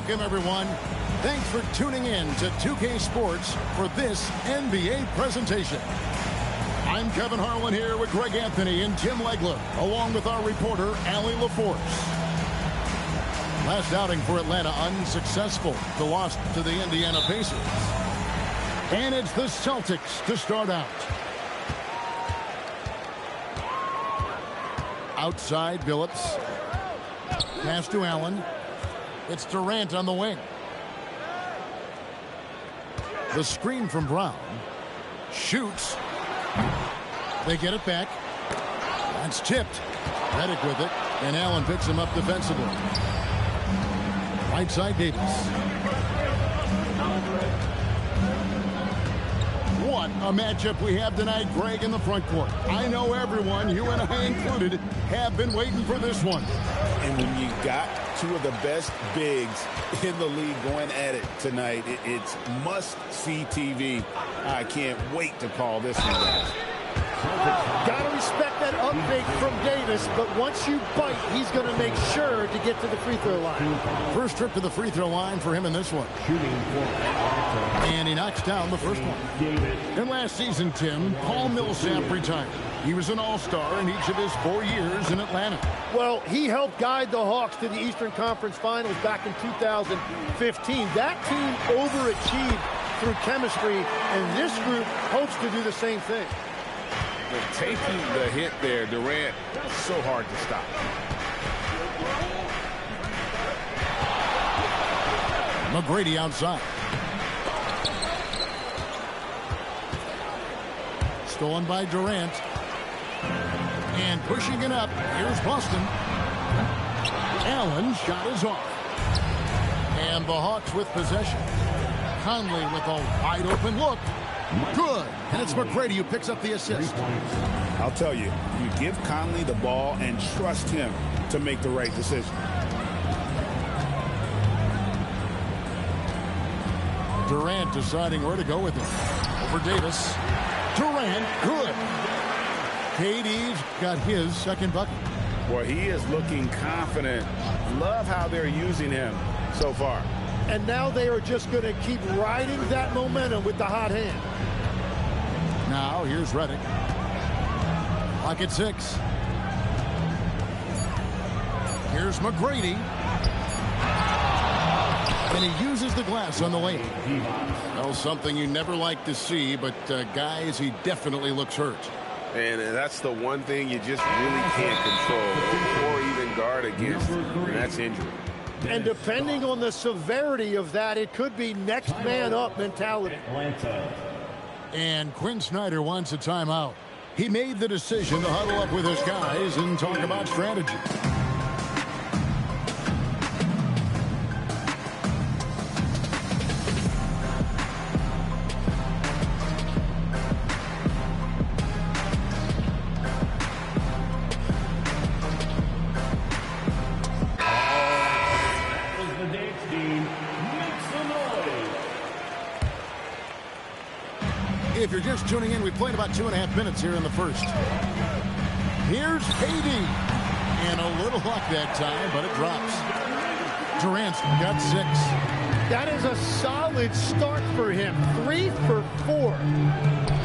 Welcome, everyone. Thanks for tuning in to 2K Sports for this NBA presentation. I'm Kevin Harlan here with Greg Anthony and Tim Legler, along with our reporter, Allie LaForce. Last outing for Atlanta unsuccessful. The loss to the Indiana Pacers. And it's the Celtics to start out. Outside, Billups. Pass to Allen. It's Durant on the wing. The screen from Brown. Shoots. They get it back. That's tipped. Redick with it. And Allen picks him up defensively. Right side, Davis. What a matchup we have tonight, Greg, in the front court. I know everyone, you and I included, have been waiting for this one. And when you got two of the best bigs in the league going at it tonight, it's must-see TV. I can't wait to call this one, guys. Got to respect that up fake from Davis, but once you bite, he's going to make sure to get to the free throw line. First trip to the free throw line for him in this one. And he knocks down the first one. And last season, Tim, Paul Millsap retired. He was an all-star in each of his 4 years in Atlanta. Well, he helped guide the Hawks to the Eastern Conference Finals back in 2015. That team overachieved through chemistry, and this group hopes to do the same thing. But taking the hit there, Durant, so hard to stop. McGrady outside. Stolen by Durant. And pushing it up. Here's Boston. Allen shot is off. And the Hawks with possession. Conley with a wide open look. Good. And it's McGrady who picks up the assist. I'll tell you, you give Conley the ball and trust him to make the right decision. Durant deciding where to go with it. Over Davis. Durant, good. KD's got his second bucket. Boy, he is looking confident. Love how they're using him so far. And now they are just going to keep riding that momentum with the hot hand. Now, here's Redick. Clock at 6. Here's McGrady. And he uses the glass on the lane. Well, something you never like to see, but guys, he definitely looks hurt. And that's the one thing you just really can't control or even guard against, and that's injury. And depending on the severity of that, it could be next man up mentality. And Quinn Snyder wants a timeout. He made the decision to huddle up with his guys and talk about strategy. If you're just tuning in, we played about 2.5 minutes here in the first. Here's KD. And a little luck that time, but it drops. Durant's got 6. That is a solid start for him. 3 for 4.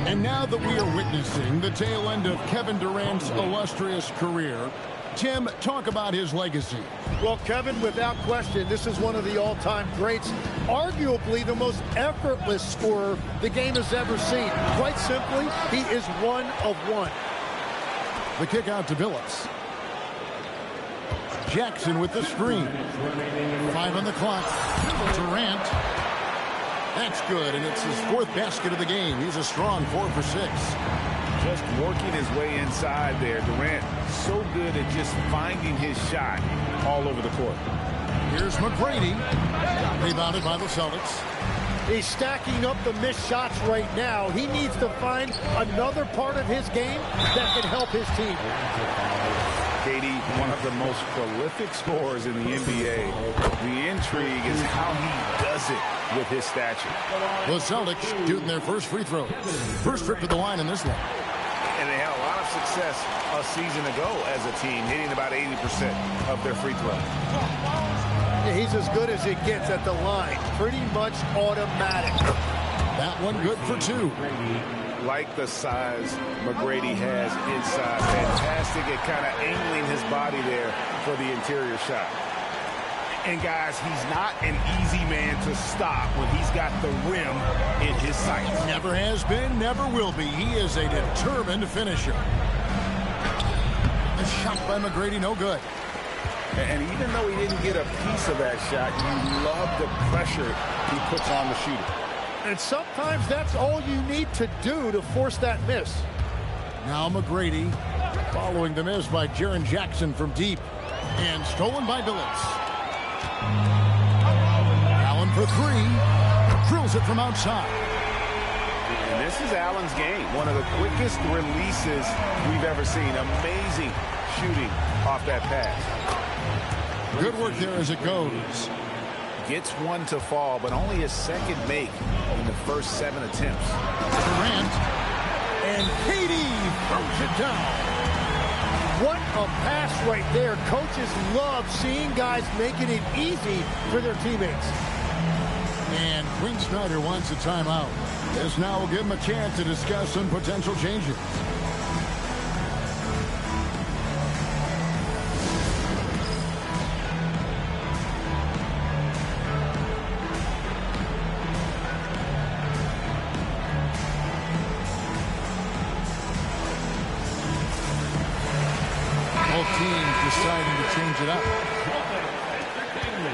And now that we are witnessing the tail end of Kevin Durant's illustrious career, Tim, talk about his legacy. Well, Kevin, without question, this is one of the all-time greats. Arguably the most effortless scorer the game has ever seen. Quite simply, he is one of one. The kick out to Billups. Jackson with the screen. 5 on the clock. Durant. That's good, and it's his 4th basket of the game. He's a strong 4 for 6. Just working his way inside there. Durant so good at just finding his shot all over the court. Here's McGrady. Rebounded by the Celtics. He's stacking up the missed shots right now. He needs to find another part of his game that can help his team. KD, one of the most prolific scorers in the NBA. The intrigue is how he does it with his stature. The Celtics shooting their first free throw. First trip to the line in this one. And they had a lot of success a season ago as a team, hitting about 80% of their free throws. He's as good as it gets at the line. Pretty much automatic. That one good for 2. Like the size McGrady has inside. Fantastic at kind of angling his body there for the interior shot. And guys, he's not an easy man to stop when he's got the rim in his sights. Never has been, never will be. He is a determined finisher. A shot by McGrady, no good. And even though he didn't get a piece of that shot, you love the pressure he puts on the shooter. And sometimes that's all you need to do to force that miss. Now McGrady following the miss by Jaren Jackson from deep. And stolen by Billups. Allen for 3. Drills it from outside. And this is Allen's game. One of the quickest releases we've ever seen. Amazing shooting off that pass. Good work there as it goes. Gets one to fall, but only his second make in the first 7 attempts. Durant. And KD throws it down. What a pass right there. Coaches love seeing guys making it easy for their teammates. And Quinn Snyder wants a timeout. This now will give him a chance to discuss some potential changes. Deciding to change it up.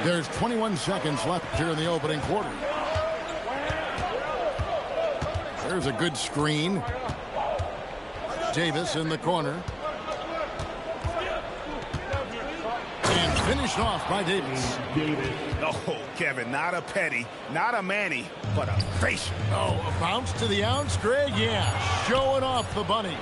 There's 21 seconds left here in the opening quarter. There's a good screen. Davis in the corner. And finished off by Davis. Oh, Kevin, not a Petty, not a Manny, but a facial. Oh, a bounce to the ounce, Greg? Yeah, showing off the bunny.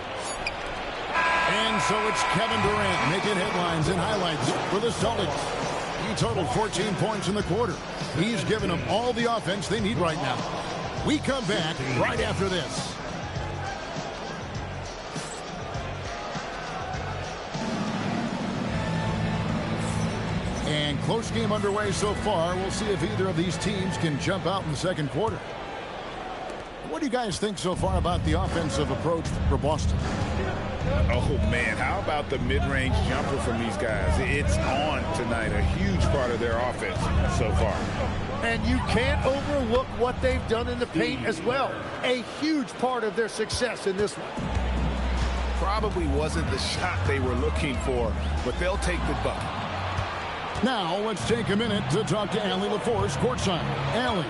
And so it's Kevin Durant making headlines and highlights for the Celtics. He totaled 14 points in the quarter. He's given them all the offense they need right now. We come back right after this. And close game underway so far. We'll see if either of these teams can jump out in the second quarter. What do you guys think so far about the offensive approach for Boston? Oh, man, how about the mid-range jumper from these guys? It's on tonight, a huge part of their offense so far. And you can't overlook what they've done in the paint as well. A huge part of their success in this one. Probably wasn't the shot they were looking for, but they'll take the bucket. Now, let's take a minute to talk to Allie LaForce courtside. Allie.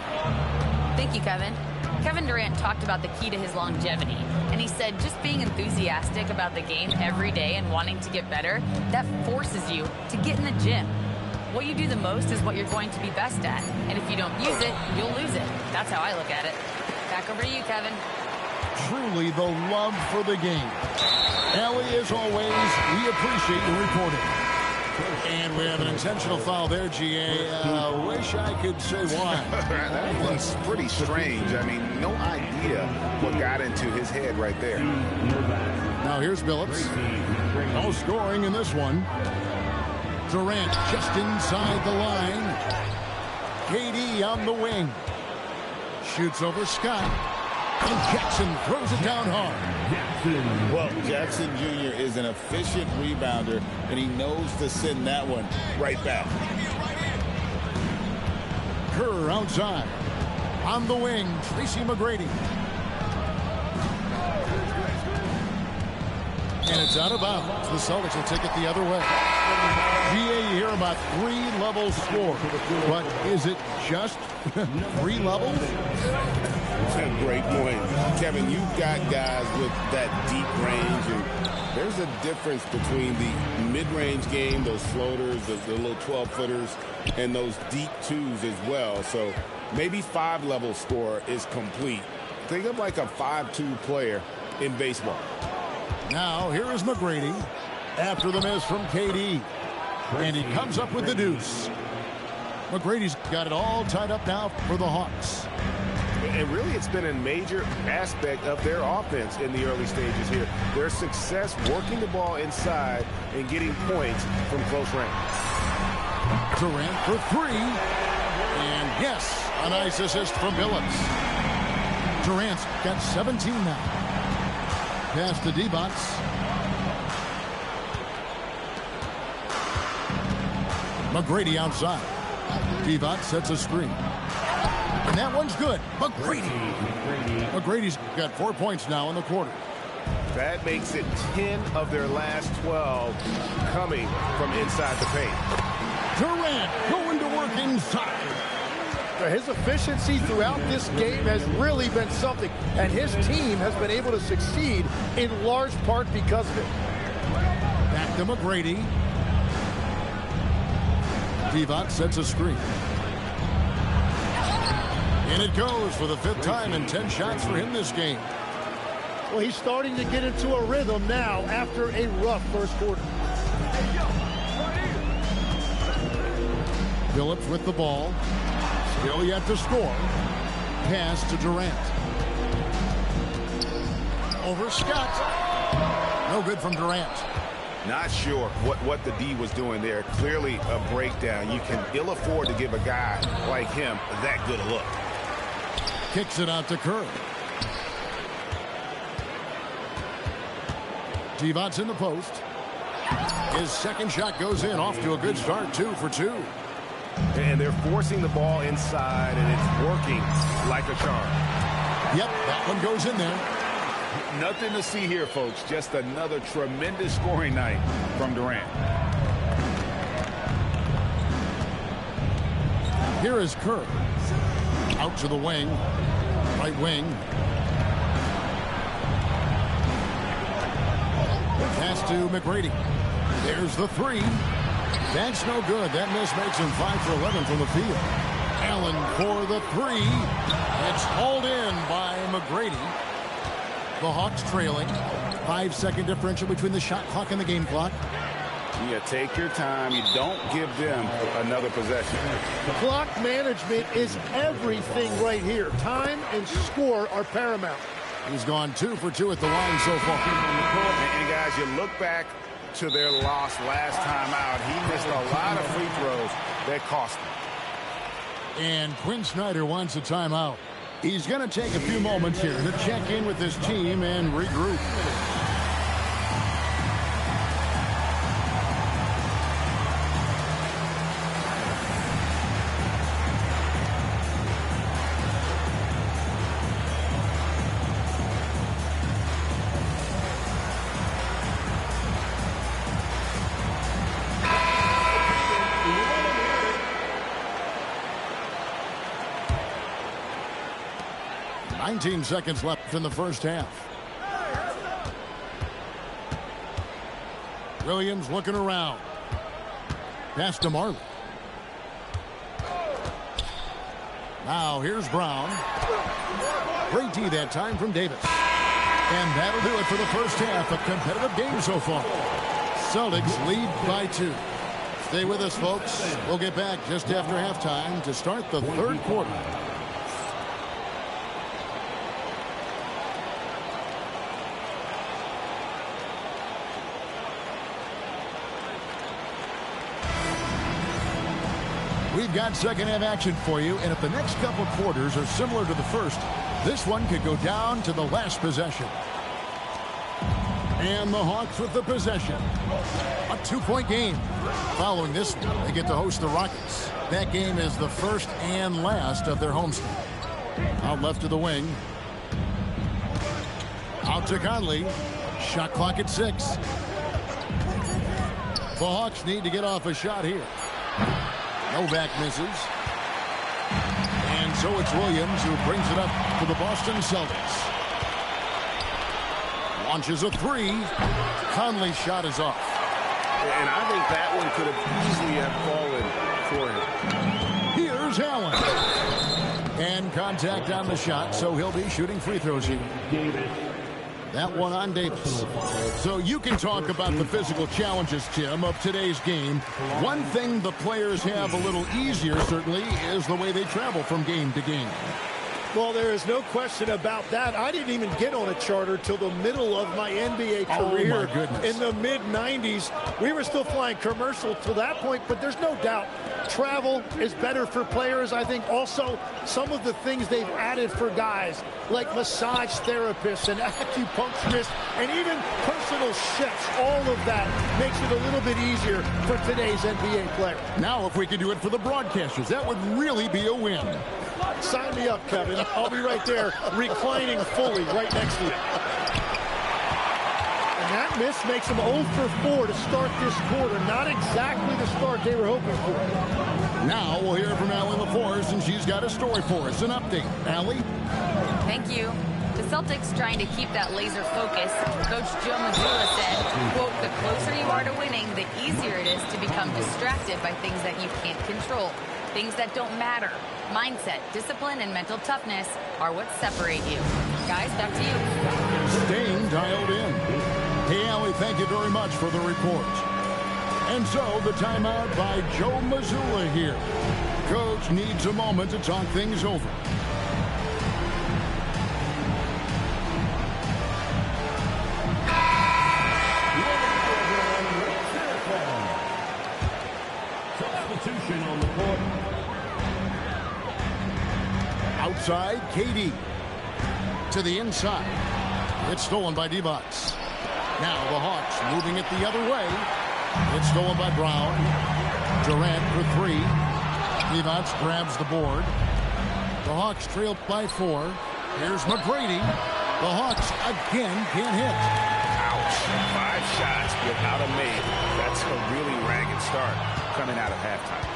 Thank you, Kevin. Kevin Durant talked about the key to his longevity, and he said just being enthusiastic about the game every day and wanting to get better, that forces you to get in the gym. What you do the most is what you're going to be best at, and if you don't use it, you'll lose it. That's how I look at it. Back over to you, Kevin. Truly the love for the game. Allie, as always, we appreciate your reporting. And we have an intentional foul there, GA. Wish I could say why. That one's pretty strange. I mean, no idea what got into his head right there. Now here's Billups. No scoring in this one. Durant just inside the line. KD on the wing. Shoots over Scott. And Jackson throws it down hard. Well, Jackson Jr. is an efficient rebounder, and he knows to send that one right back. Kerr outside. On the wing, Tracy McGrady. And it's out of bounds. The Celtics will take it the other way. GA, you hear about 3 levels score. But is it just 3 levels? Great point. Kevin, you've got guys with that deep range, and there's a difference between the mid-range game, those floaters, the little 12-footers, and those deep twos as well. So maybe 5-level score is complete. Think of like a 5-2 player in baseball. Now, here is McGrady after the miss from KD. And he comes up with the deuce. McGrady's got it all tied up now for the Hawks. And really, it's been a major aspect of their offense in the early stages here. Their success working the ball inside and getting points from close range. Durant for three. And yes, a nice assist from Billups. Durant's got 17 now. Pass to Divac. McGrady outside. Divac sets a screen. And that one's good. McGrady's got 4 points now in the quarter. That makes it 10 of their last 12 coming from inside the paint. Durant going to work inside. His efficiency throughout this game has really been something, and his team has been able to succeed in large part because of it. Back to McGrady. Divac sets a screen. And it goes for the 5th time and 10 shots for him this game. Well, he's starting to get into a rhythm now after a rough first quarter. Billups with the ball. Still yet to score. Pass to Durant. Over Scott. No good from Durant. Not sure what the D was doing there. Clearly a breakdown. You can ill afford to give a guy like him that good a look. Kicks it out to Kerr. Divac in the post. His second shot goes in. Off to a good start. 2 for 2. And they're forcing the ball inside, and it's working like a charm. Yep, that one goes in there. Nothing to see here, folks. Just another tremendous scoring night from Durant. Here is Kerr. Out to the wing. Right wing. Pass to McGrady. There's the three. That's no good. That miss makes him 5 for 11 from the field. Allen for the three. It's hauled in by McGrady. The Hawks trailing. 5-second differential between the shot clock and the game clock. You take your time. You don't give them another possession. Clock management is everything right here. Time and score are paramount. He's gone 2 for 2 at the line so far. And guys, you look back to their loss last time out. He missed a lot of free throws that cost him. And Quinn Snyder wants a timeout. He's going to take a few moments here to check in with his team and regroup. Seconds left in the first half. Williams looking around. Pass to Marley. Now here's Brown. Great D that time from Davis. And that'll do it for the first half. A competitive game so far. Celtics lead by 2. Stay with us, folks. We'll get back just after halftime to start the third quarter. We've got second half action for you, and if the next couple quarters are similar to the first, this one could go down to the last possession. And the Hawks with the possession. A 2-point game. Following this one, they get to host the Rockets. That game is the first and last of their homestand. Out left to the wing. Out to Conley. Shot clock at 6. The Hawks need to get off a shot here. Novak misses. And so it's Williams who brings it up to the Boston Celtics. Launches a three. Conley's shot is off. And I think that one could have easily have fallen for him. Here's Allen. And contact on the shot, so he'll be shooting free throws here. That one on Davis. So you can talk about the physical challenges, Tim, of today's game. One thing the players have a little easier, certainly, is the way they travel from game to game. Well, there is no question about that. I didn't even get on a charter till the middle of my NBA career. Oh, my goodness. In the mid-90s. We were still flying commercial to that point, but there's no doubt travel is better for players. I think also some of the things they've added for guys like massage therapists and acupuncturists and even personal chefs, all of that makes it a little bit easier for today's NBA player. Now, if we could do it for the broadcasters, that would really be a win. Sign me up, Kevin. I'll be right there, reclining fully right next to you. And that miss makes them 0 for 4 to start this quarter. Not exactly the start they were hoping for. Now we'll hear from Allie LaForce, and she's got a story for us. An update. Allie? Thank you. The Celtics trying to keep that laser focus. Coach Joe Mazzulla said, quote, the closer you are to winning, the easier it is to become distracted by things that you can't control. Things that don't matter. Mindset, discipline, and mental toughness are what separate you. Guys, back to you. Staying dialed in. Hey, Allie, thank you very much for the report. And so, the timeout by Joe Mazzulla here. Coach needs a moment to talk things over. Substitution on the court. Outside, KD. To the inside. It's stolen by Divac. Now the Hawks moving it the other way. It's stolen by Brown. Durant for 3. Divac grabs the board. The Hawks trail by 4. Here's McGrady. The Hawks again can't hit. Ouch. 5 shots without a make. That's a really ragged start coming out of halftime.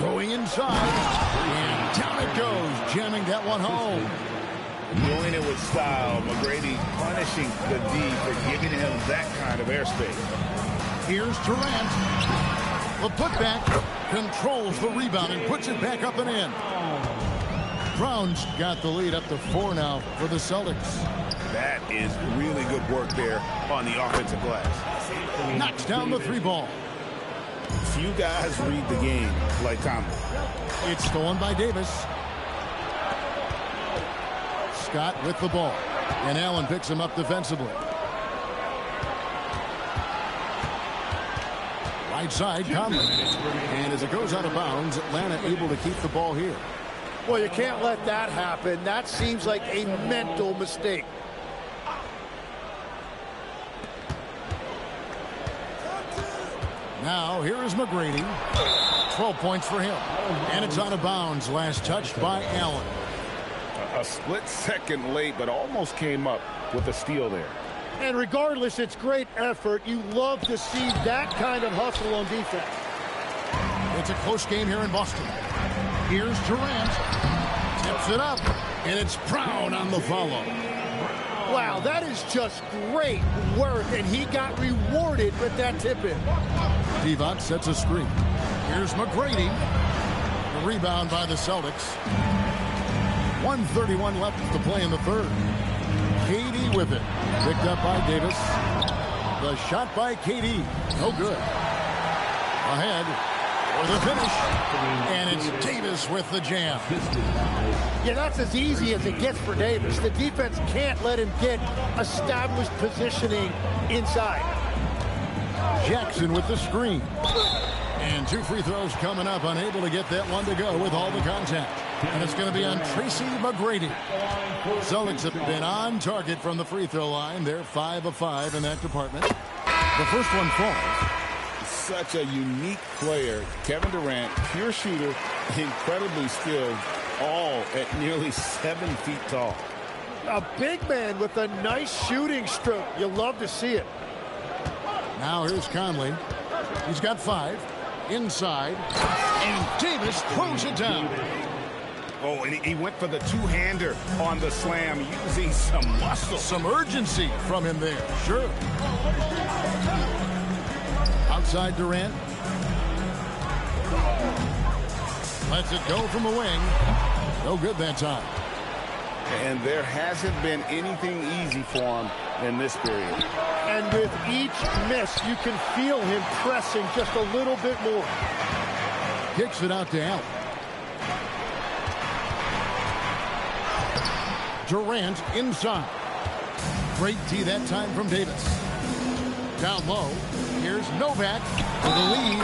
Going inside. And down it goes. Jamming that one home. Doing it with style. McGrady punishing the D for giving him that kind of airspace. Here's Durant. The putback controls the rebound and puts it back up and in. Brown's got the lead up to 4 now for the Celtics. That is really good work there on the offensive glass. Knocks down the 3 ball. Few guys read the game like Conley. It's stolen by Davis. Scott with the ball. And Allen picks him up defensively. Right side, Conley. And as it goes out of bounds, Atlanta able to keep the ball here. Well, you can't let that happen. That seems like a mental mistake. Now, here is McGrady. 12 points for him. And it's out of bounds. Last touched by Allen. A split second late, but almost came up with a steal there. And regardless, it's great effort. You love to see that kind of hustle on defense. It's a close game here in Boston. Here's Durant. Tips it up. And it's Brown on the follow. Wow, that is just great work, and he got rewarded with that tip-in. Divac sets a screen. Here's McGrady. The rebound by the Celtics. 1:31 left to play in the third. KD with it. Picked up by Davis. The shot by KD. No good. Ahead for the finish. And it's Davis with the jam. Yeah, that's as easy as it gets for Davis. The defense can't let him get established positioning inside. Jackson with the screen. And 2 free throws coming up. Unable to get that one to go with all the contact. And it's going to be on Tracy McGrady. Celtics have been on target from the free throw line. They're 5 of 5 in that department. The first one falls. Such a unique player. Kevin Durant, pure shooter, incredibly skilled, all at nearly 7 feet tall. A big man with a nice shooting stroke. You love to see it. Now here's Conley. He's got 5. Inside. And Davis throws it down. Oh, and he went for the two-hander on the slam, using some muscle. Some urgency from him there. Sure. Outside Durant. Lets it go from the wing. No good that time. And there hasn't been anything easy for him in this period. And with each miss, you can feel him pressing just a little bit more. Kicks it out to Allen. Durant inside. Great D that time from Davis. Down low. Here's Novak for the lead.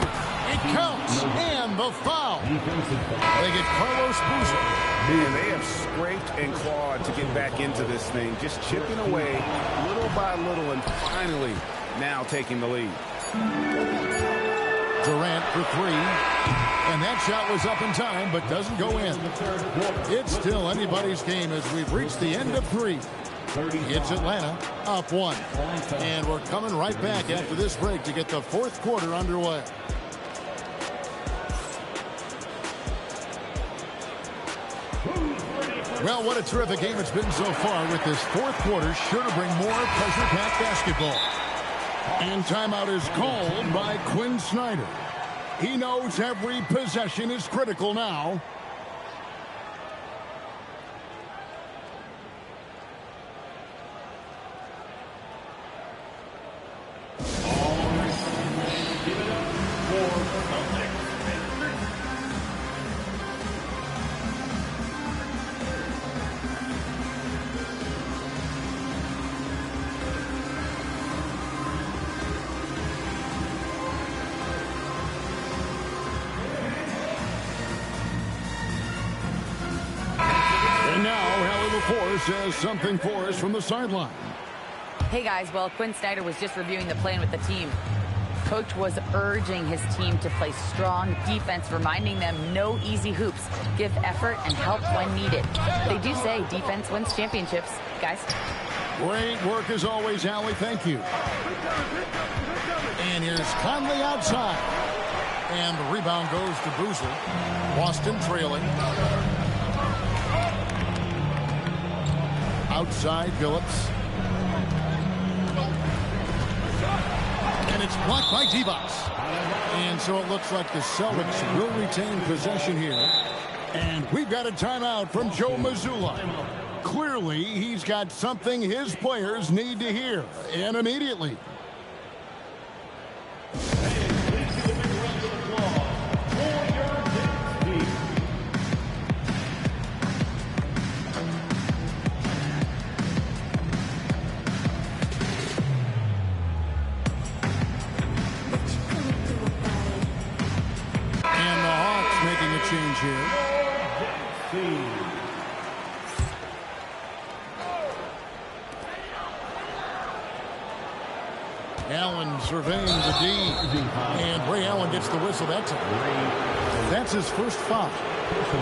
It counts. And the foul. They get Carlos Boozer. And they have scraped and clawed to get back into this thing. Just chipping away little by little and finally now taking the lead. Durant for three. And that shot was up in time but doesn't go in. It's still anybody's game as we've reached the end of three. It's Atlanta up one. And we're coming right back after this break to get the fourth quarter underway. Well, what a terrific game it's been so far with this fourth quarter. Sure to bring more pleasure-packed basketball. And timeout is called by Quinn Snyder. He knows every possession is critical now. Says something for us from the sideline. Hey guys, well, Quinn Snyder was just reviewing the plan with the team. Coach was urging his team to play strong defense, reminding them no easy hoops, give effort and help when needed. They do say defense wins championships, guys. Great work as always, Allie. Thank you. And here's Conley outside. And the rebound goes to Boozer. Boston trailing. Outside, Phillips. And it's blocked by Divac. And so it looks like the Celtics will retain possession here. And we've got a timeout from Joe Mazzulla. Clearly, he's got something his players need to hear. And immediately. Change here. Allen surveying the D. And Ray Allen gets the whistle that time. That's his first foul.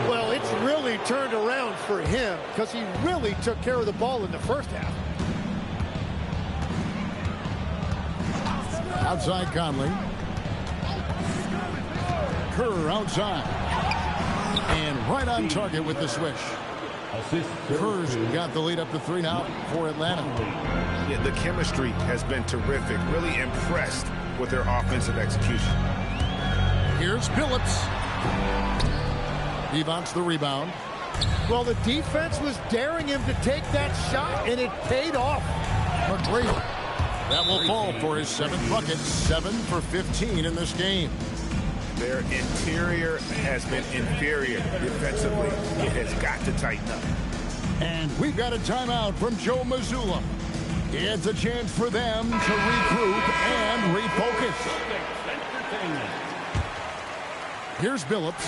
Well, it's really turned around for him because he really took care of the ball in the first half. Outside Conley. Kerr outside. And right on target with the swish. Kerr's got the lead up to 3 now for Atlanta. Yeah, the chemistry has been terrific. Really impressed with their offensive execution. Here's Phillips. He wants the rebound. Well, the defense was daring him to take that shot, and it paid off. McGrady. That will fall for his 7th bucket. 7 for 15 in this game. Their interior has been inferior defensively. It has got to tighten up. And we've got a timeout from Joe Mazzulla. It's a chance for them to regroup and refocus. Here's Phillips.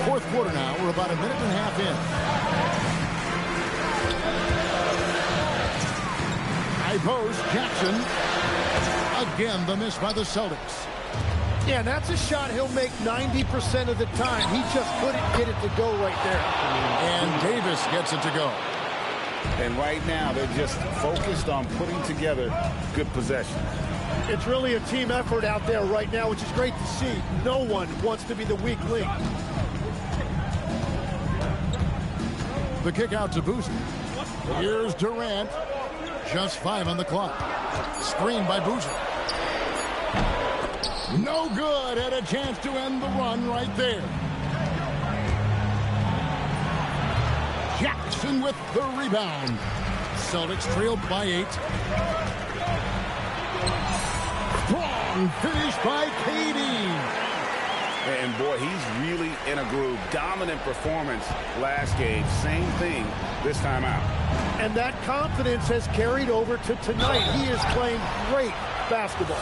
Fourth quarter now. We're about a minute and a half in. High post, Jackson. Again, the miss by the Celtics. Yeah, that's a shot he'll make 90% of the time. He just couldn't get it to go right there. And Davis gets it to go. And right now, they're just focused on putting together good possession. It's really a team effort out there right now, which is great to see. No one wants to be the weak link. The kick out to Boozer. Here's Durant. Just 5 on the clock. Screened by Boozer. No good. Had a chance to end the run right there. Jackson with the rebound. Celtics trailed by 8. Strong finish by KD. And And boy, he's really in a groove. Dominant performance last game. Same thing this time out. And that confidence has carried over to tonight. He is playing great basketball.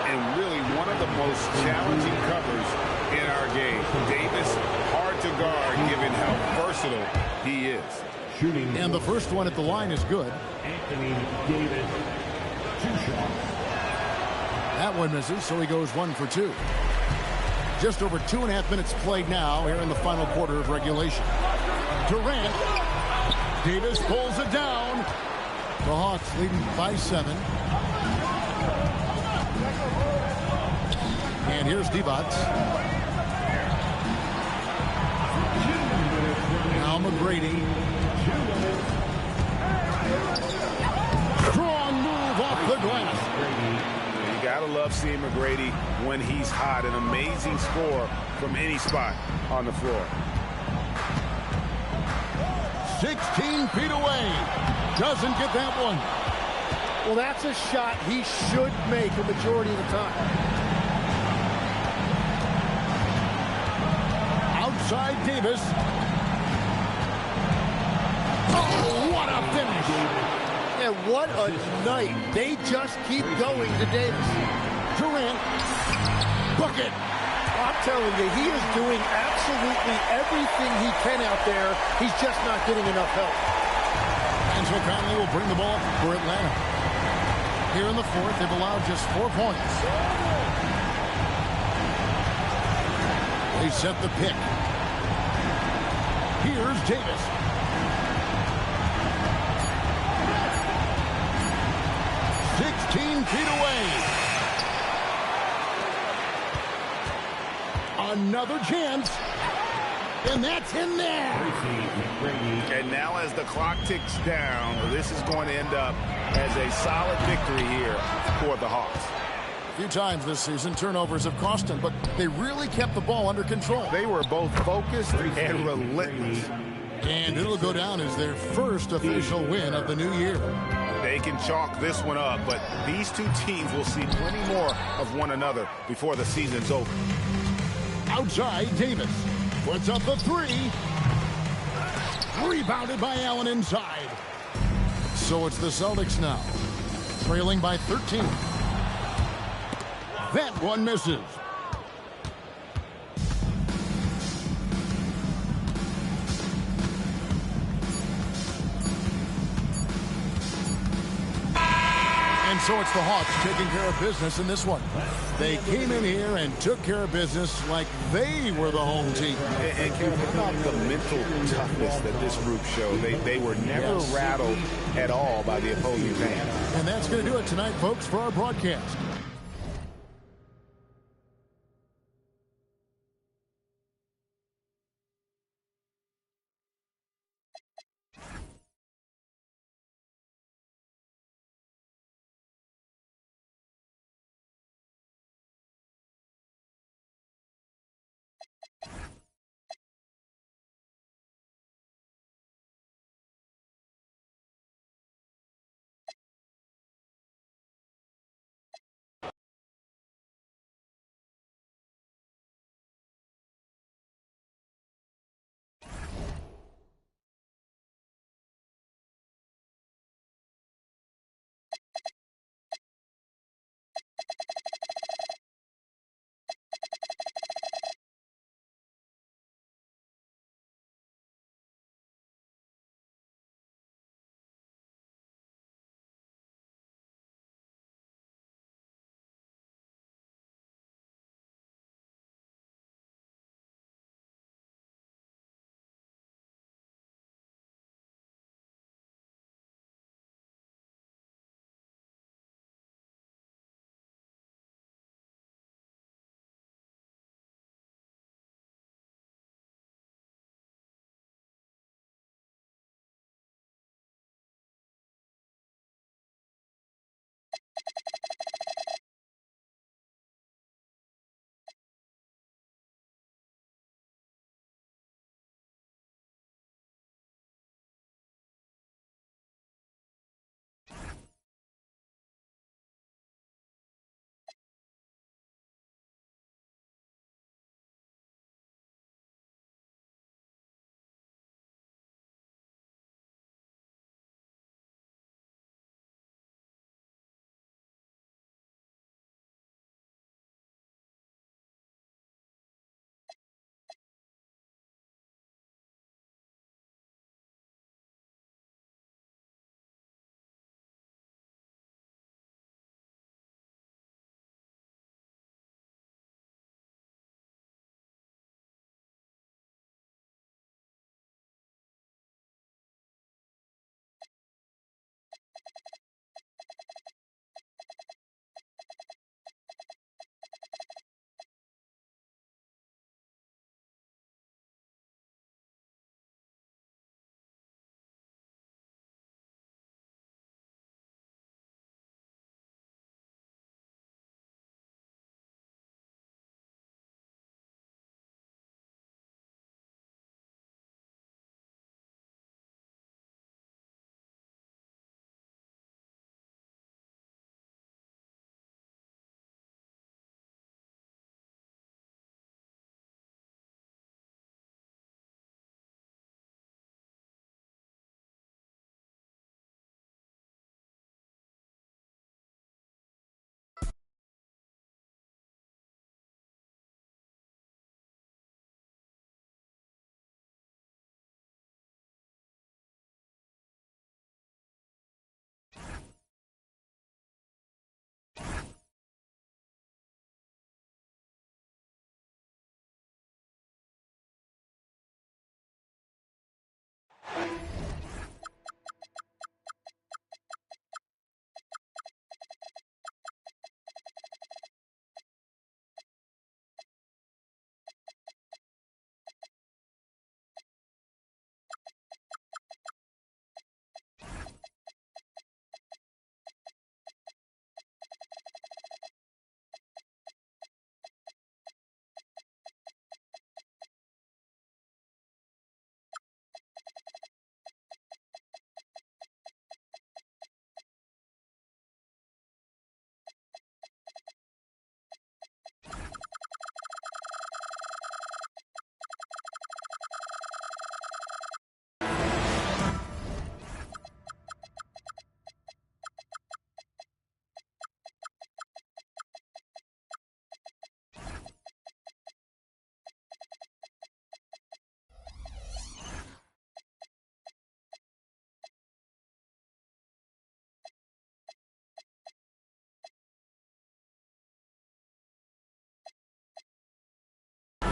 And really one of the most challenging covers in our game. Davis, hard to guard given how versatile he is. Shooting. And the first one at the line is good. Anthony Davis. 2 shots. That one misses, so he goes 1 for 2. Just over 2.5 minutes played now here in the final quarter of regulation. Durant. Davis pulls it down. The Hawks leading by 7. And here's Divac. Now McGrady. Strong move off the glass. You gotta love seeing McGrady when he's hot. An amazing score from any spot on the floor. 16 feet away. Doesn't get that one. Well, that's a shot he should make a majority of the time. Outside Davis. Oh, what a finish. And what a night. They just keep going to Davis. Durant. Bucket. I'm telling you, he is doing absolutely everything he can out there. He's just not getting enough help. Angelo Conley will bring the ball up for Atlanta. Here in the fourth, they've allowed just 4 points. They set the pick. Here's Davis. Feet away. Another chance. And that's in there. And now as the clock ticks down, this is going to end up as a solid victory here for the Hawks. A few times this season, turnovers have cost them, but they really kept the ball under control. They were both focused and relentless. And it'll go down as their first official win of the new year. They can chalk this one up, but these two teams will see plenty more of one another before the season's over. Outside, Davis puts up the 3. Rebounded by Allen inside. So it's the Celtics now, trailing by 13. That one misses. And so it's the Hawks taking care of business in this one. They came in here and took care of business like they were the home team. And what about the mental toughness that this group showed? They were never rattled at all by the opposing fans. And that's going to do it tonight, folks, for our broadcast.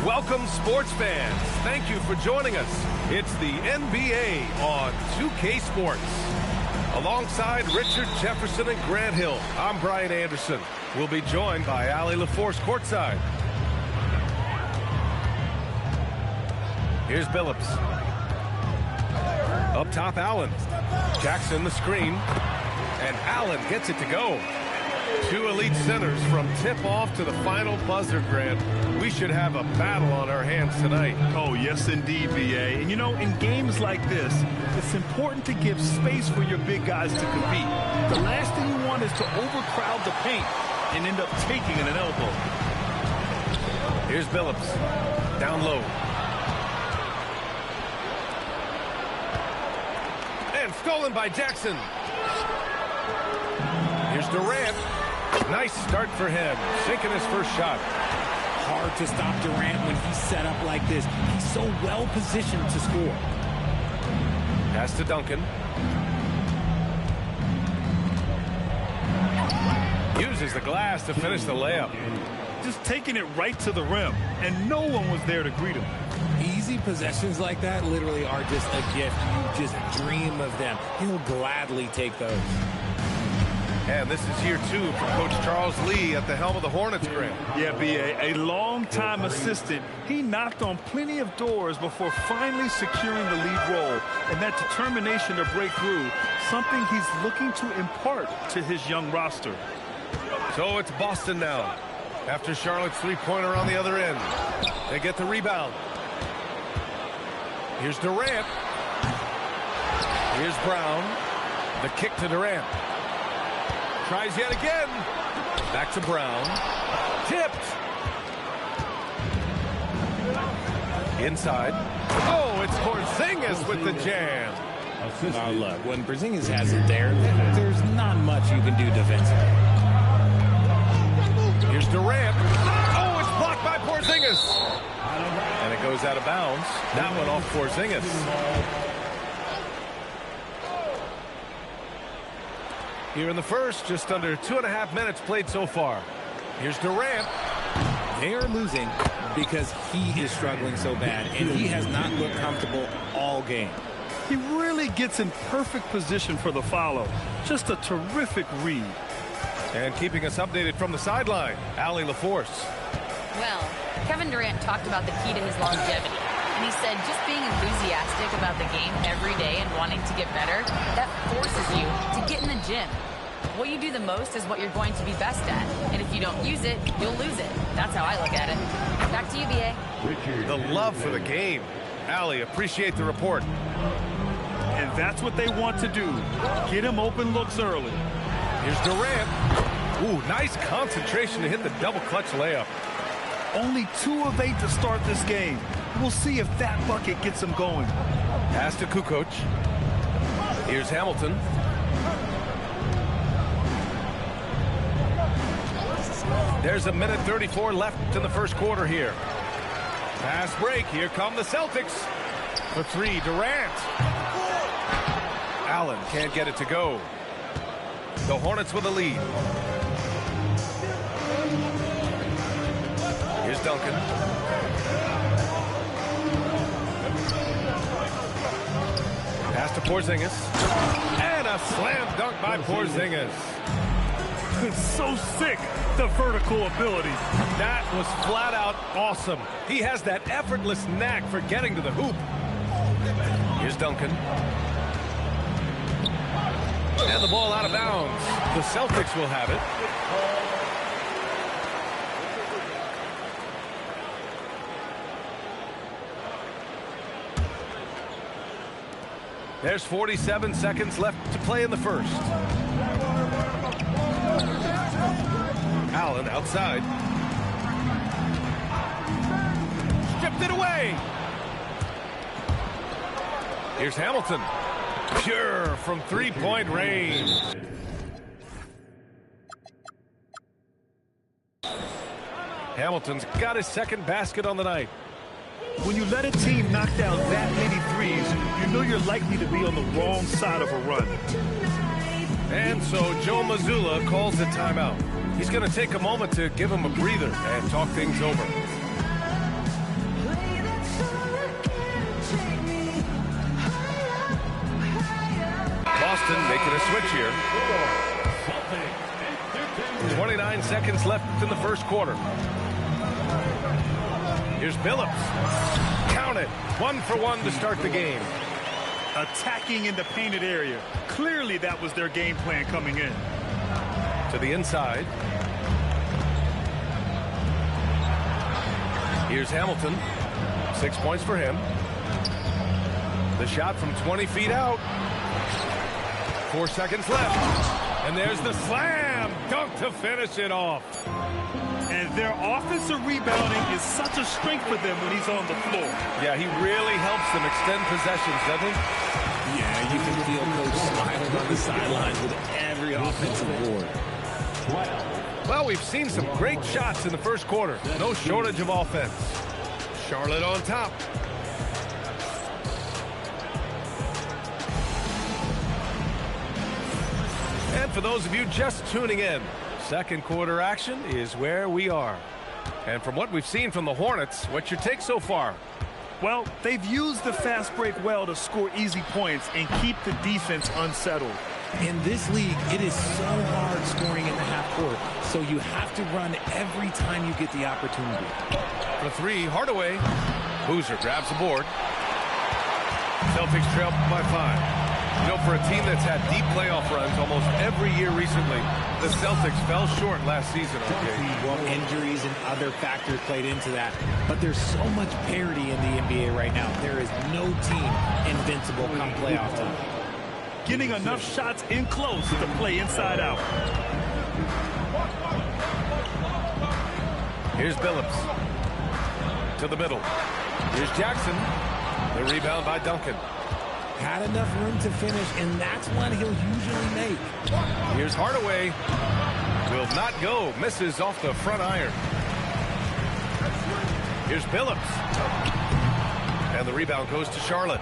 Welcome, sports fans. Thank you for joining us. It's the NBA on 2K Sports. Alongside Richard Jefferson and Grant Hill, I'm Brian Anderson. We'll be joined by Allie LaForce courtside. Here's Billups. Up top, Allen. Jackson the screen. And Allen gets it to go. Two elite centers from tip-off to the final buzzer, Grant. We should have a battle on our hands tonight. Oh, yes, indeed, B.A. And, you know, in games like this, it's important to give space for your big guys to compete. The last thing you want is to overcrowd the paint and end up taking an elbow. Here's Billups. Down low. And stolen by Jackson. Here's Durant. Nice start for him, sinking his first shot. Hard to stop Durant when he's set up like this. He's so well positioned to score. Pass to Duncan. Uses the glass to finish the layup. Just taking it right to the rim, and no one was there to greet him. Easy possessions like that literally are just a gift. You just dream of them. He'll gladly take those. And this is year 2 for Coach Charles Lee at the helm of the Hornets, Grant. Yeah, B.A., a long-time assistant. He knocked on plenty of doors before finally securing the lead role. And that determination to break through, something he's looking to impart to his young roster. So it's Boston now. After Charlotte's three-pointer on the other end. They get the rebound. Here's Durant. Here's Brown. The kick to Durant. Tries yet again. Back to Brown. Tipped. Inside. Oh, it's Porzingis with the jam. Oh, look, when Porzingis has it there, there's not much you can do defensively. Here's Durant. Oh, it's blocked by Porzingis. And it goes out of bounds. That one off Porzingis. Here in the first, just under 2.5 minutes played so far. Here's Durant. They are losing because he is struggling so bad, and he has not looked comfortable all game. He really gets in perfect position for the follow. Just a terrific read. And keeping us updated from the sideline, Allie LaForce. Well, Kevin Durant talked about the key to his longevity. And he said just being enthusiastic about the game every day and wanting to get better, that forces you to get in the gym. What you do the most is what you're going to be best at. And if you don't use it, you'll lose it. That's how I look at it. Back to you, B.A. The love for the game. Allie, appreciate the report. And that's what they want to do. Get him open looks early. Here's Durant. Ooh, nice concentration to hit the double clutch layup. Only 2 of 8 to start this game. We'll see if that bucket gets him going. Pass to Kukoc. Here's Hamilton. There's 1:34 left in the first quarter here. Pass break. Here come the Celtics. For 3, Durant. Allen can't get it to go. The Hornets with a lead. Here's Duncan. Pass to Porzingis. And a slam dunk by Porzingis. It's so sick, the vertical ability. That was flat out awesome. He has that effortless knack for getting to the hoop. Here's Duncan. And the ball out of bounds. The Celtics will have it. There's 47 seconds left to play in the first. Allen outside. Stripped it away. Here's Hamilton. Pure from three-point range. Hamilton's got his second basket on the night. When you let a team knock down that many threes, you know you're likely to be on the wrong side of a run. And so Joe Mazzulla calls the timeout. He's going to take a moment to give him a breather and talk things over. Boston making a switch here. 29 seconds left in the first quarter. Here's Billups. Count it. 1 for 1 to start the game. Attacking in the painted area. Clearly that was their game plan coming in. To the inside. Here's Hamilton. 6 points for him. The shot from 20 feet out. 4 seconds left. And there's the slam dunk to finish it off. And their offensive rebounding is such a strength for them when he's on the floor. Yeah, he really helps them extend possessions, doesn't he? Yeah, you can feel Coach smiling on the sidelines with every offensive board. Well, we've seen some great shots in the first quarter. No shortage of offense. Charlotte on top. And for those of you just tuning in, second quarter action is where we are. And from what we've seen from the Hornets, what's your take so far? Well, they've used the fast break well to score easy points and keep the defense unsettled. In this league, it is so hard scoring in the half court, so you have to run every time you get the opportunity. For three, Hardaway. Boozer grabs the board. Celtics trail by 5. You know, for a team that's had deep playoff runs almost every year recently, the Celtics fell short last season. Okay. Well, injuries and other factors played into that. But there's so much parity in the NBA right now. There is no team invincible come playoff time. Getting enough shots in close to play inside out. Here's Billups. To the middle. Here's Jackson. The rebound by Duncan. Had enough room to finish, and that's one he'll usually make. Here's Hardaway. Will not go. Misses off the front iron. Here's Billups. And the rebound goes to Charlotte.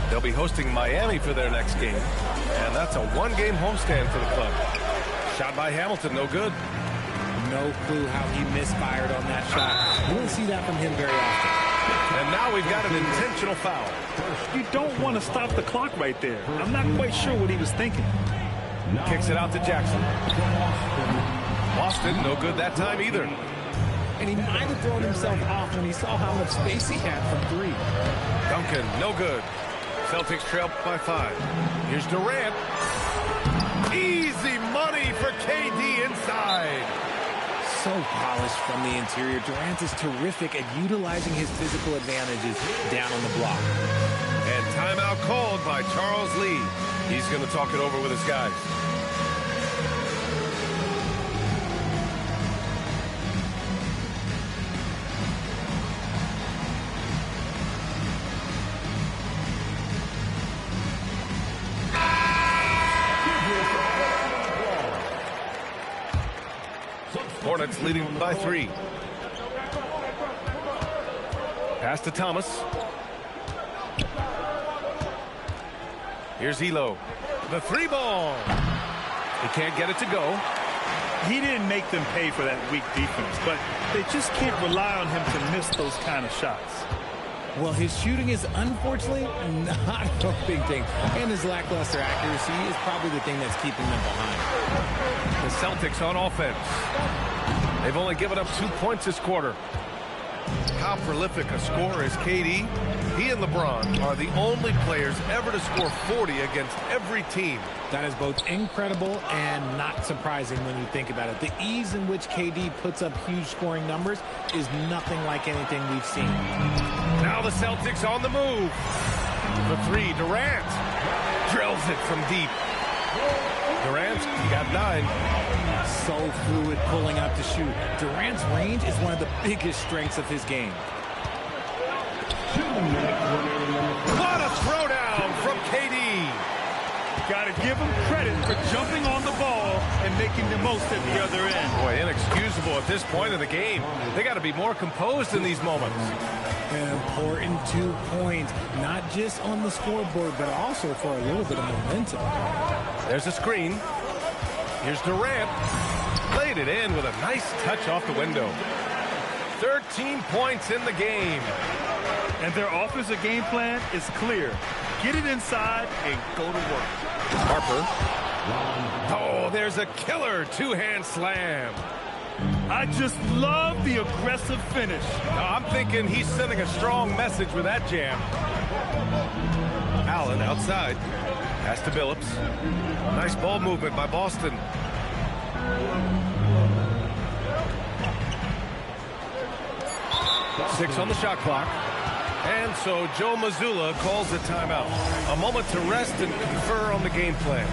They'll be hosting Miami for their next game. And that's a one-game homestand for the club. Shot by Hamilton, no good. No clue how he misfired on that shot. You don't see that from him very often. And now we've got an intentional foul. You don't want to stop the clock right there. I'm not quite sure what he was thinking. Kicks it out to Jackson. Boston, no good that time either. And he might have thrown himself off when he saw how much space he had from 3. Duncan, no good. Celtics trail by 5. Here's Durant. Easy money for KD inside. So polished from the interior. Durant is terrific at utilizing his physical advantages down on the block. And timeout called by Charles Lee. He's going to talk it over with his guys. Hornets leading by 3. Pass to Thomas. Here's Elo. The 3 ball. He can't get it to go. He didn't make them pay for that weak defense, but they just can't rely on him to miss those kind of shots. Well, his shooting is unfortunately not a big thing, and his lackluster accuracy is probably the thing that's keeping them behind. The Celtics on offense. They've only given up 2 points this quarter. How prolific a scorer is KD? He and LeBron are the only players ever to score 40 against every team. That is both incredible and not surprising when you think about it. The ease in which KD puts up huge scoring numbers is nothing like anything we've seen. Now the Celtics on the move. The 3, Durant. Drills it from deep. Durant, he got 9. So fluid pulling up to shoot. Durant's range is one of the biggest strengths of his game. What a throwdown from KD. Got to give him credit for jumping on the ball and making the most at the other end. Boy, inexcusable at this point of the game. They got to be more composed in these moments. An important 2 points, not just on the scoreboard, but also for a little bit of momentum. There's a screen. Here's Durant. Laid it in with a nice touch off the window. 13 points in the game. And their offensive game plan is clear. get it inside and go to work. Harper. Oh, there's a killer two-hand slam. I just love the aggressive finish. I'm thinking he's sending a strong message with that jam. Allen outside. Pass to Billups. Nice ball movement by Boston. Six on the shot clock. And so Joe Mazzulla calls a timeout. A moment to rest and confer on the game plan.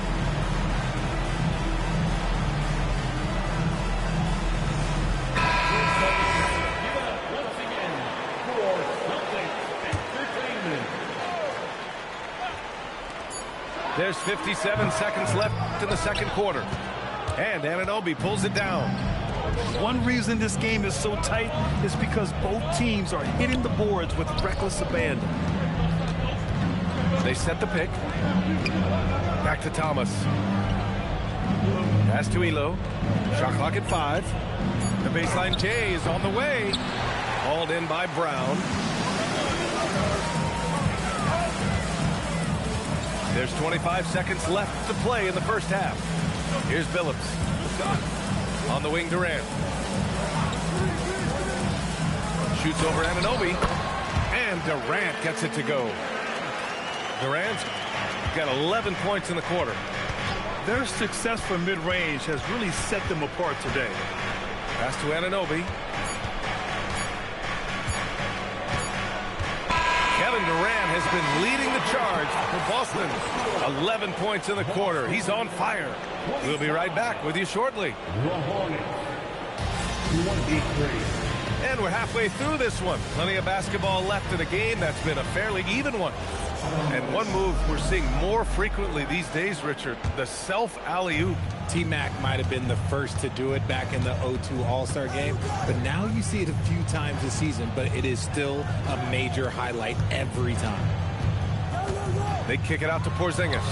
There's 57 seconds left in the second quarter. And Anunoby pulls it down. One reason this game is so tight is because both teams are hitting the boards with reckless abandon. They set the pick. Back to Thomas. Pass to Elo. Shot clock at 5. The baseline J is on the way. Hauled in by Brown. There's 25 seconds left to play in the first half. Here's Billups. On the wing, Durant. Shoots over Anunoby. And Durant gets it to go. Durant's got 11 points in the quarter. Their success from mid-range has really set them apart today. Pass to Anunoby. Kevin Durant has been leading the charge for Boston. 11 points in the quarter. He's on fire. We'll be right back with you shortly. And we're halfway through this one. Plenty of basketball left in a game that's been a fairly even one. And one move we're seeing more frequently these days, Richard, the self alley-oop. T-Mac might have been the first to do it back in the 0-2 All-Star game, but now you see it a few times this season, but it is still a major highlight every time. They kick it out to Porzingis.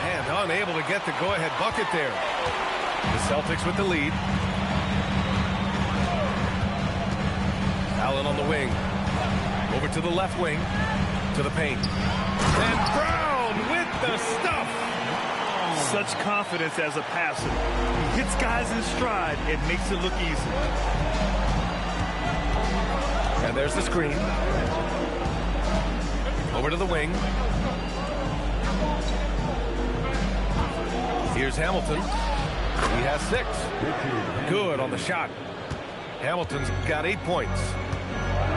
And unable to get the go-ahead bucket there. The Celtics with the lead. Allen on the wing. Over to the left wing. To the paint. And Brown with the stuff. Such confidence as a passer. He hits guys in stride and makes it look easy. And there's the screen. Over to the wing. Here's Hamilton. He has 6. Good on the shot. Hamilton's got 8 points.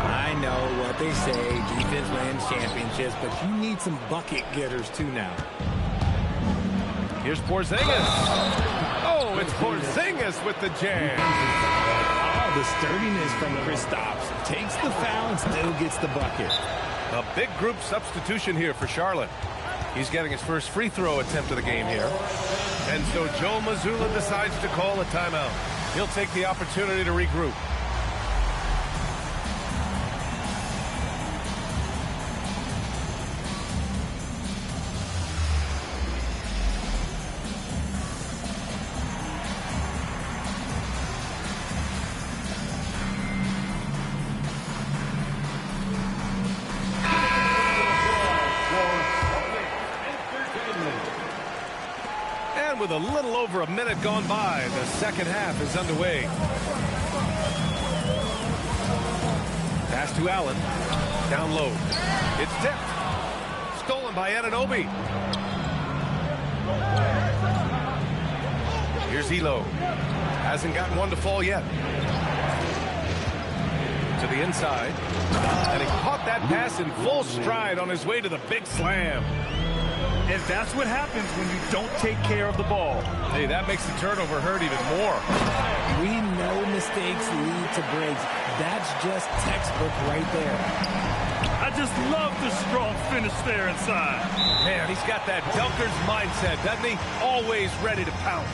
I know what they say, defense wins championships, but you need some bucket getters too now. Here's Porzingis. Oh, it's Porzingis with the jam. Oh, the sturdiness from Kristaps. Takes the foul and still gets the bucket. A big group substitution here for Charlotte. He's getting his first free throw attempt of the game here. And so Joe Mazzulla decides to call a timeout. He'll take the opportunity to regroup. With a little over a minute gone by, the second half is underway. Pass to Allen. Down low. It's tipped. Stolen by Anunoby. Here's Elo. Hasn't gotten one to fall yet. To the inside. And he caught that pass in full stride on his way to the big slam. And that's what happens when you don't take care of the ball. Hey, that makes the turnover hurt even more. We know mistakes lead to breaks. That's just textbook right there. I just love the strong finish there inside. Man, he's got that dunker's mindset, doesn't he? Always ready to pounce.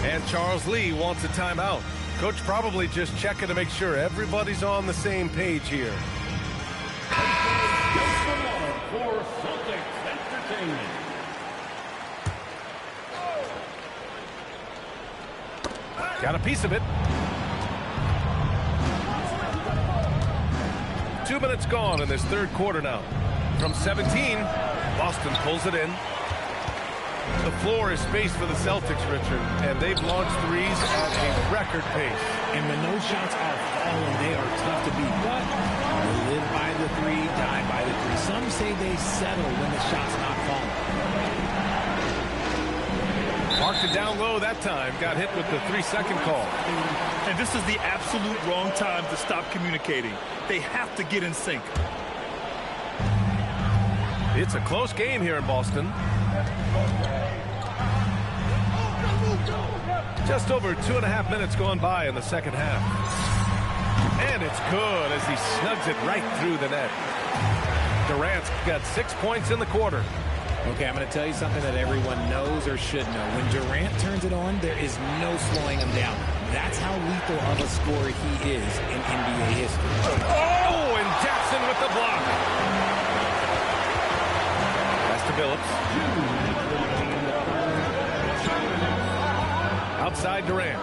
And Charles Lee wants a timeout. Coach probably just checking to make sure everybody's on the same page here. Got a piece of it. 2 minutes gone in this third quarter now. From 17, Boston pulls it in. The floor is space for the Celtics, Richard, and they've launched threes at a record pace. And when those shots are falling, they are tough to beat. But they live by the three, die by the three. Some say they settle when the shot's not falling. Marked it down low that time. Got hit with the 3-second call. And this is the absolute wrong time to stop communicating. They have to get in sync. It's a close game here in Boston. Just over 2.5 minutes gone by in the second half. And it's good as he snugs it right through the net. Durant's got 6 points in the quarter. Okay, I'm going to tell you something that everyone knows or should know. When Durant turns it on, there is no slowing him down. That's how lethal of a scorer he is in NBA history. Oh, and Jackson with the block. Pass to Billups. Outside Durant.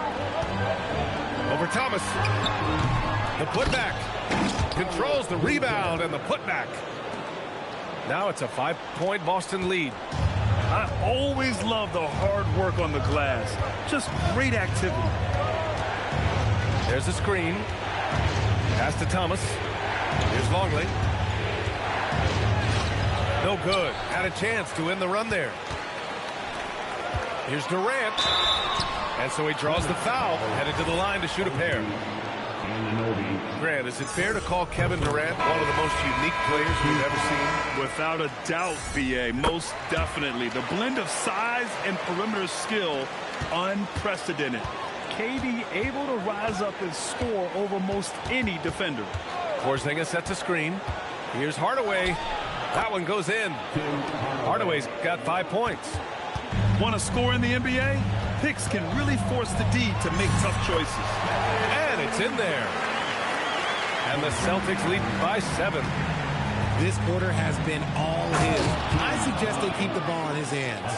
Over Thomas. The putback. Controls the rebound and the putback. Now it's a 5-point Boston lead. I always love the hard work on the glass. Just great activity. There's a screen. Pass to Thomas. Here's Longley. No good. Had a chance to win the run there. Here's Durant. And so he draws the foul. Headed to the line to shoot a pair. Grant, is it fair to call Kevin Durant one of the most unique players we've ever seen? Without a doubt, B.A., most definitely. The blend of size and perimeter skill, unprecedented. KD able to rise up and score over most any defender. Porzingis sets a screen. Here's Hardaway. That one goes in. Hardaway's got 5 points. Want to score in the NBA? Picks can really force the D to make tough choices. And it's in there. And the Celtics lead by 7. This quarter has been all his. I suggest they keep the ball in his hands.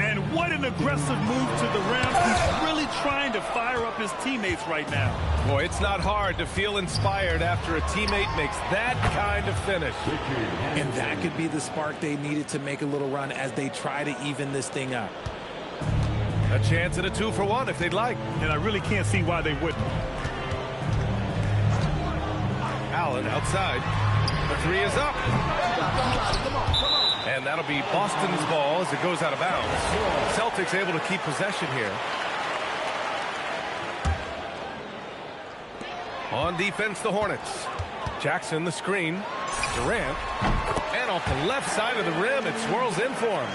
And what an aggressive move to the rim. He's really trying to fire up his teammates right now. Boy, it's not hard to feel inspired after a teammate makes that kind of finish. And that could be the spark they needed to make a little run as they try to even this thing up. A chance at a 2-for-1 if they'd like. And I really can't see why they wouldn't. Allen outside. The 3 is up. And that'll be Boston's ball as it goes out of bounds. Celtics able to keep possession here. On defense, the Hornets. Jackson, the screen. Durant. And off the left side of the rim, it swirls in for him.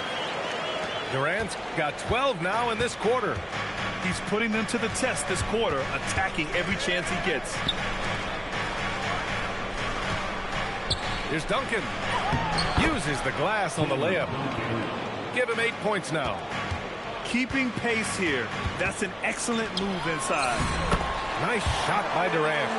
Durant's got 12 now in this quarter. He's putting them to the test this quarter, attacking every chance he gets. Here's Duncan. Uses the glass on the layup. Give him 8 points now. Keeping pace here. That's an excellent move inside. Nice shot by Durant.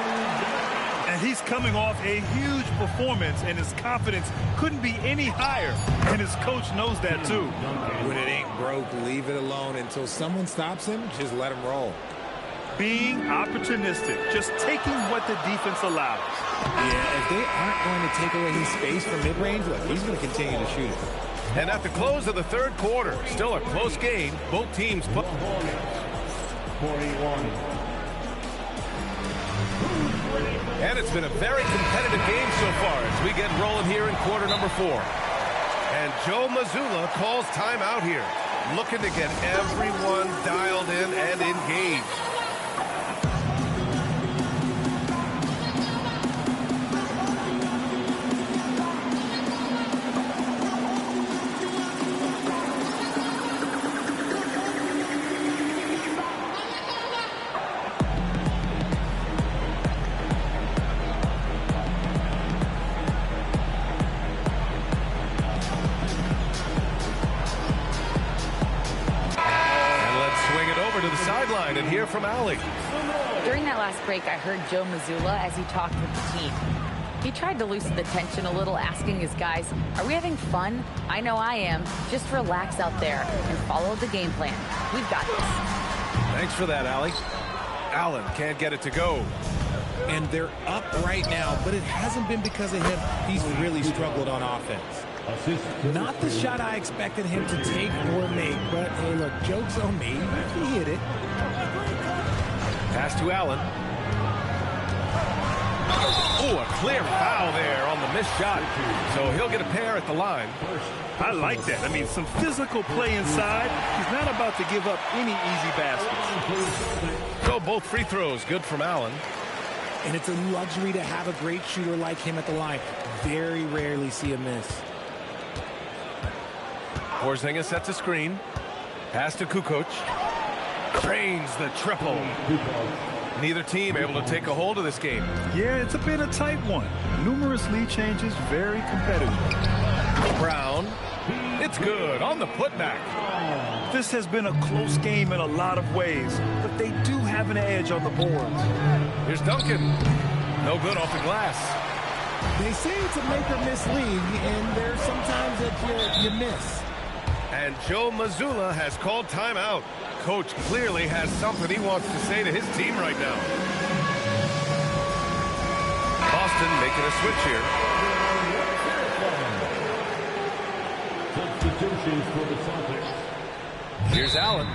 And he's coming off a huge performance, and his confidence couldn't be any higher. And his coach knows that, too. When it ain't broke, leave it alone until someone stops him. Just let him roll. Being opportunistic, just taking what the defense allows. Yeah, if they aren't going to take away his space from mid-range, look, he's going to continue to shoot it. And at the close of the third quarter, still a close game. Both teams put 41. And it's been a very competitive game so far as we get rolling here in quarter number 4. And Joe Mazzulla calls timeout here, looking to get everyone dialed in and engaged. And hear from Allie. During that last break, I heard Joe Mazzulla as he talked with the team. He tried to loosen the tension a little, asking his guys, are we having fun? I know I am. Just relax out there and follow the game plan. We've got this. Thanks for that, Allie. Allen can't get it to go. And and they're up right now, but it hasn't been because of him. He's really struggled on offense. Not the shot I expected him to take or make, but hey, look, joke's on me. He hit it. Pass to Allen. Oh, a clear foul there on the missed shot. So he'll get a pair at the line. I like that. I mean, some physical play inside. He's not about to give up any easy baskets. So both free throws good from Allen. And it's a luxury to have a great shooter like him at the line. Very rarely see a miss. Porzingis sets a screen. Pass to Kukoc. Drains the triple. Neither team able to take a hold of this game. Yeah, it's a bit of a tight one. Numerous lead changes, very competitive. Brown. It's good on the putback. This has been a close game in a lot of ways, but they do have an edge on the boards. Here's Duncan. No good off the glass. They say it's a make or miss league, and there's sometimes that you miss. And Joe Mazzulla has called timeout. Coach clearly has something he wants to say to his team right now. Boston making a switch here. Substitutions for the Celtics. Here's Allen,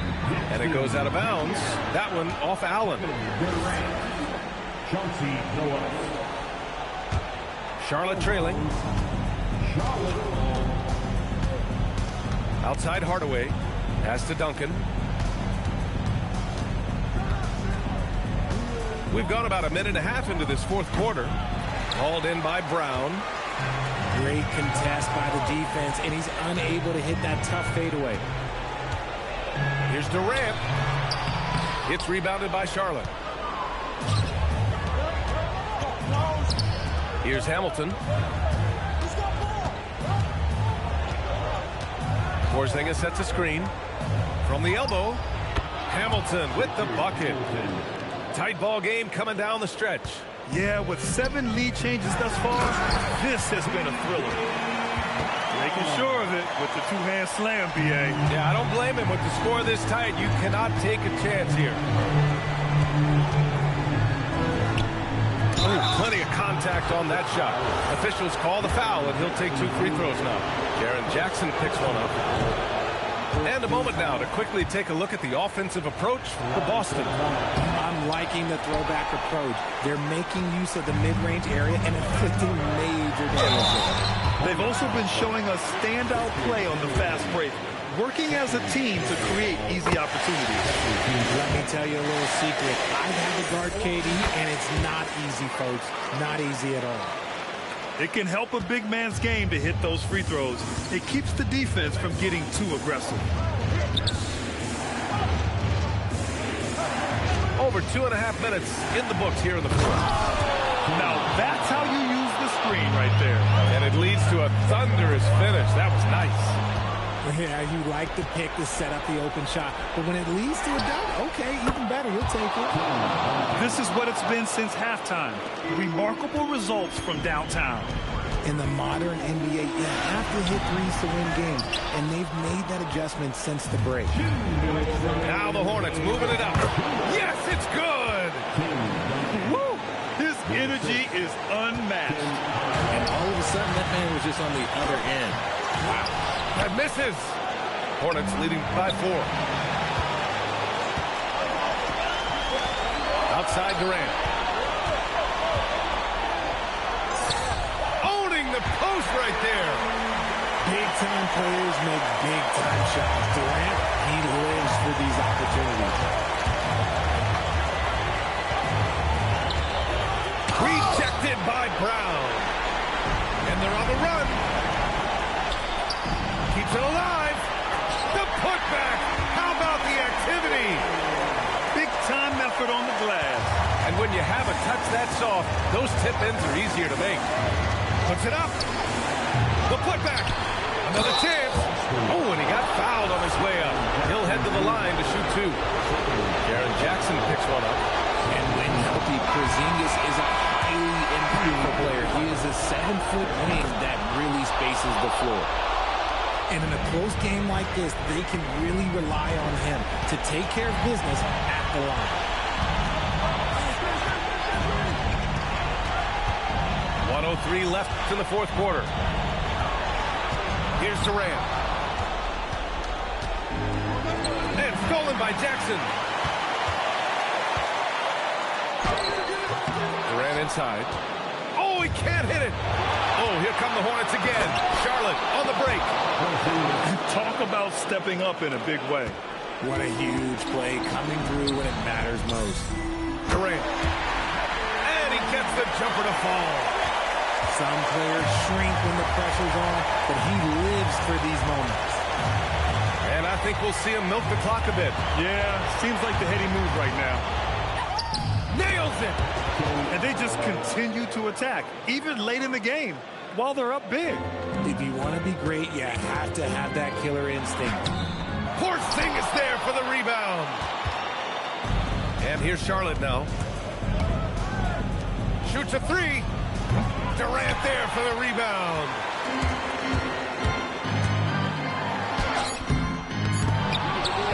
and it goes out of bounds. That one off Allen. Chauncey Billups. Charlotte trailing. Outside Hardaway. Pass to Duncan. We've gone about a minute and a half into this fourth quarter. Called in by Brown. Great contest by the defense, and he's unable to hit that tough fadeaway. Here's Durant. It's rebounded by Charlotte. Here's Hamilton. Porzingis sets a screen. From the elbow, Hamilton with the bucket. Tight ball game coming down the stretch. Yeah, with 7 lead changes thus far, this has been a thriller. Making sure of it with the two-hand slam, B.A. Yeah, I don't blame him with the score this tight. You cannot take a chance here. Ooh, plenty of contact on that shot. Officials call the foul, and he'll take 2 free throws now. Jaren Jackson picks one up. And a moment now to quickly take a look at the offensive approach for Boston. I'm liking the throwback approach. They're making use of the mid-range area and inflicting major damage. They've also been showing us standout play on the fast break, working as a team to create easy opportunities. Let me tell you a little secret. I've had to guard KD, and it's not easy, folks. Not easy at all. It can help a big man's game to hit those free throws. It keeps the defense from getting too aggressive. Over 2.5 minutes in the books here in the fourth. Now that's how you use the screen right there. And it leads to a thunderous finish. That was nice. Yeah, you like the pick to set up the open shot. But when it leads to a dunk, okay, even better. You'll take it. This is what it's been since halftime. Remarkable results from downtown. In the modern NBA, you have to hit threes to win games. And they've made that adjustment since the break. Now the Hornets moving it up. Yes, it's good. Woo! His energy is unmatched. And all of a sudden, that man was just on the other end. Wow. That misses. Hornets leading by 4. Outside Durant. Owning the post right there. Big-time players make big-time shots. Durant, he lives for these opportunities. Rejected by Brown. And they're on the run. Keeps it alive. The putback. How about the activity? Big time effort on the glass. And when you have a touch that soft, those tip-ins are easier to make. Puts it up. The putback. Another chance. Oh, and he got fouled on his way up. He'll head to the line to shoot 2. Jaren Jackson picks one up. And when healthy, Porzingis is a highly impactful player. He is a 7-foot wing that really spaces the floor. And in a close game like this, they can really rely on him to take care of business at the line. 1:03 left in the fourth quarter. Here's Durant. And stolen by Jackson. Durant inside. Oh, he can't hit it. Oh, here come the Hornets again. Charlotte on the break. Talk about stepping up in a big way. What a huge play coming through when it matters most. Durant. And he gets the jumper to fall. Some players shrink when the pressure's on, but he lives for these moments. And I think we'll see him milk the clock a bit. Yeah, seems like the heady move right now. Nails it. And they just continue to attack, even late in the game, while they're up big. If you want to be great, you have to have that killer instinct. Porzingis there for the rebound. And here's Charlotte now. Shoots a three. Durant there for the rebound.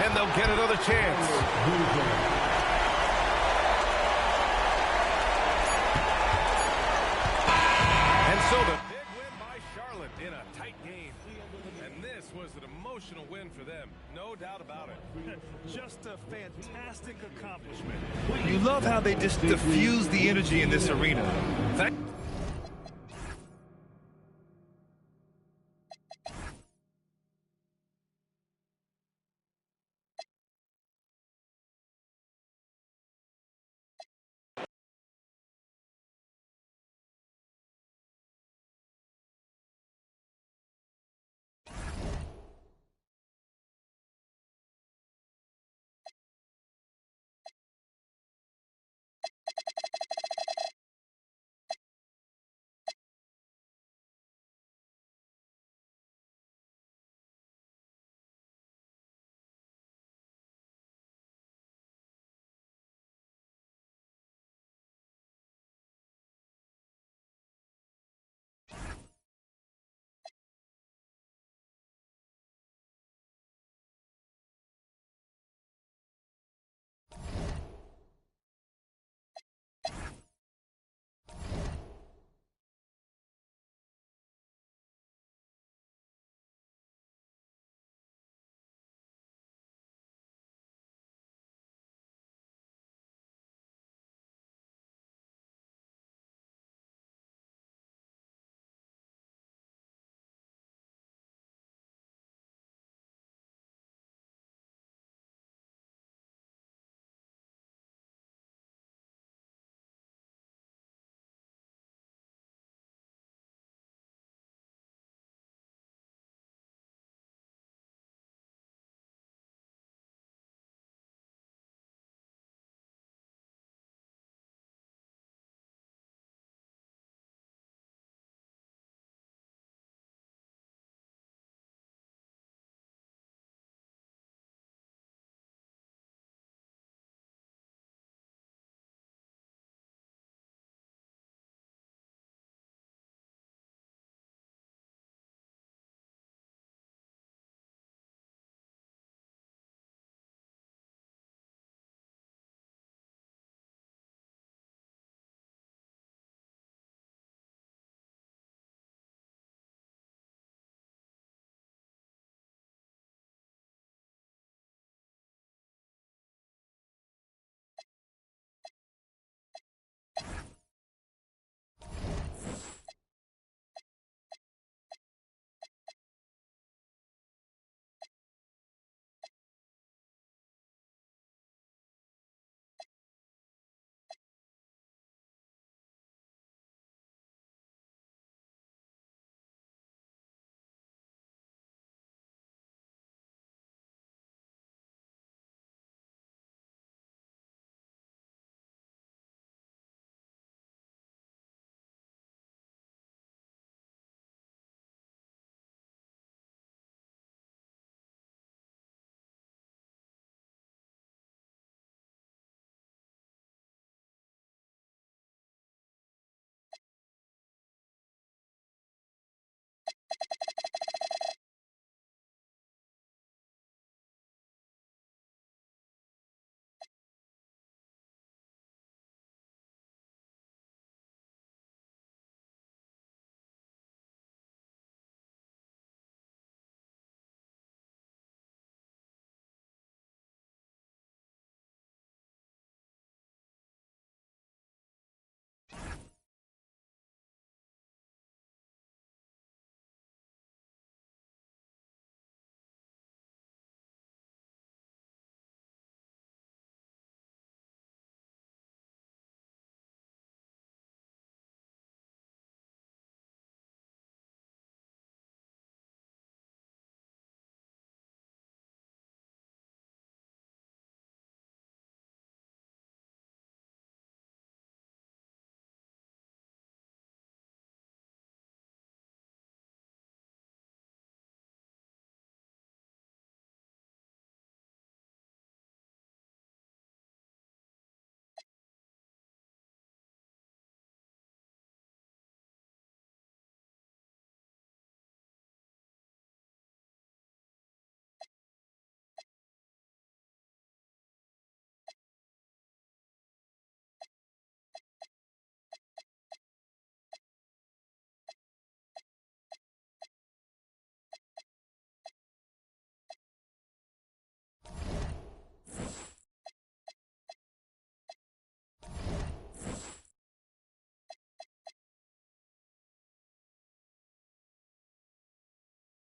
And they'll get another chance. And so the big win by Charlotte in a tight game. And this was an emotional win for them. No doubt about it. Just a fantastic accomplishment. You love how they just diffuse the energy in this arena.